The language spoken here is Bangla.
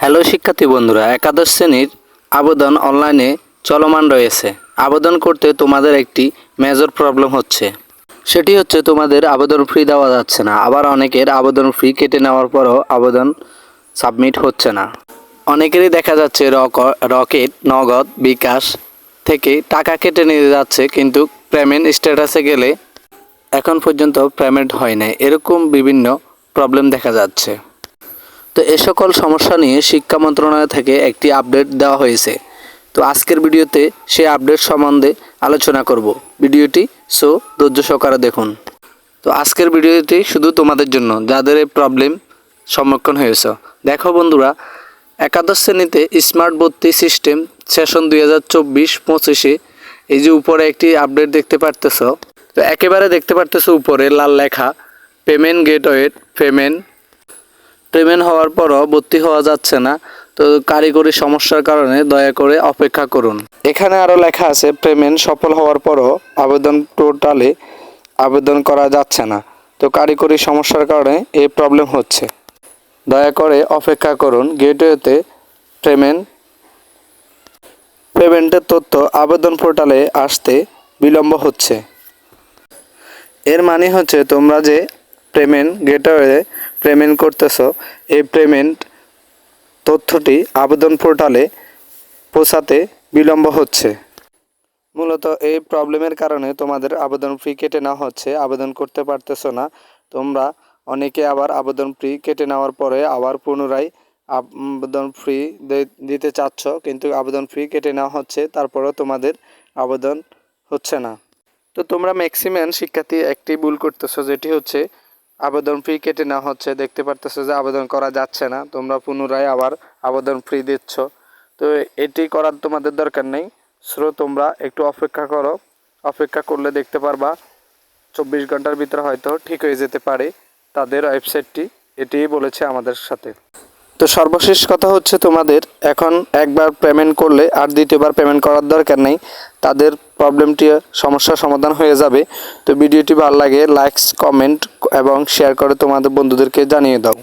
হ্যালো শিক্ষার্থী বন্ধুরা, একাদশ শ্রেণীর আবেদন অনলাইনে চলমান রয়েছে। আবেদন করতে তোমাদের একটি মেজর প্রবলেম হচ্ছে, সেটি হচ্ছে তোমাদের আবেদন ফি দেওয়া যাচ্ছে না। আবার অনেকের আবেদন ফি কেটে নেওয়ার পরও আবেদন সাবমিট হচ্ছে না। অনেকেরই দেখা যাচ্ছে রকেট, নগদ, বিকাশ থেকে টাকা কেটে নিয়ে যাচ্ছে, কিন্তু পেমেন্ট স্ট্যাটাসে গেলে এখন পর্যন্ত পেমেন্ট হয় নাই। এরকম বিভিন্ন প্রবলেম দেখা যাচ্ছে। তো এ সকল সমস্যা নিয়ে শিক্ষা মন্ত্রণালয় থেকে একটি আপডেট দেওয়া হয়েছে। তো আজকের ভিডিওতে সেই আপডেট সম্বন্ধে আলোচনা করব। ভিডিওটি ধৈর্য সহকারে দেখুন। তো আজকের ভিডিওটি শুধু তোমাদের জন্য যাদের এই প্রবলেম সম্মুখীন হয়েছে। দেখো বন্ধুরা, একাদশ শ্রেণীতে স্মার্ট ভর্তি সিস্টেম সেশন 2024-25-এ এই যে উপরে একটি আপডেট দেখতে পারতেছ। তো একেবারে দেখতে পারতেছ উপরে লাল লেখা পেমেন্ট গেটওয়ে পেমেন্ট হওয়ার পরও ভর্তি হওয়া যাচ্ছে না। তো কারিগরি সমস্যার কারণে দয়া করে অপেক্ষা করুন। এখানে আরও লেখা আছে পেমেন্ট সফল হওয়ার পরও পোর্টালে আবেদন করা যাচ্ছে না। তো কারিগরি সমস্যার কারণে এই প্রবলেম হচ্ছে। দয়া করে অপেক্ষা করুন। গেটওয়েতে পেমেন্টের তথ্য আবেদন পোর্টালে আসতে বিলম্ব হচ্ছে। এর মানে হচ্ছে তোমরা যে গেটওয়ে পেমেন্ট করতেছো, এই পেমেন্ট তথ্যটি আবেদন পোর্টালে পৌঁছাতে বিলম্ব হচ্ছে। মূলত এই প্রবলেমের কারণে তোমাদের আবেদন ফি কেটে নেওয়া হচ্ছে, আবেদন করতে পারতেছো না। তোমরা অনেকে আবার আবেদন ফি কেটে নেওয়ার পরে আবার পুনরায় আবেদন ফি দিতে চাচ্ছ, কিন্তু আবেদন ফি কেটে নেওয়া হচ্ছে, তারপরেও তোমাদের আবেদন হচ্ছে না। তো তোমরা ম্যাক্সিমাম শিক্ষার্থী একটি ভুল করতেছো, যেটি হচ্ছে আবেদন ফি কেটে নেওয়া হচ্ছে, দেখতে পারতেছো যে আবেদন করা যাচ্ছে না, তোমরা পুনরায় আবার আবেদন ফি দিচ্ছ। তো এটি করার তোমাদের দরকার নেই। তোমরা একটু অপেক্ষা করো। অপেক্ষা করলে দেখতে পারবা 24 ঘন্টার ভিতরে হয়তো ঠিক হয়ে যেতে পারে। তাদের ওয়েবসাইটটি এটিই বলেছে আমাদের সাথে। তো সর্বশেষ কথা হচ্ছে তোমাদের এখন একবার পেমেন্ট করলে আর দ্বিতীয়বার পেমেন্ট করার দরকার নেই। তাদের প্রবলেমটি সমস্যার সমাধান হয়ে যাবে। তো ভিডিওটি ভালো লাগে লাইক, কমেন্ট এবং শেয়ার করে তোমাদের বন্ধুদেরকে জানিয়ে দাও।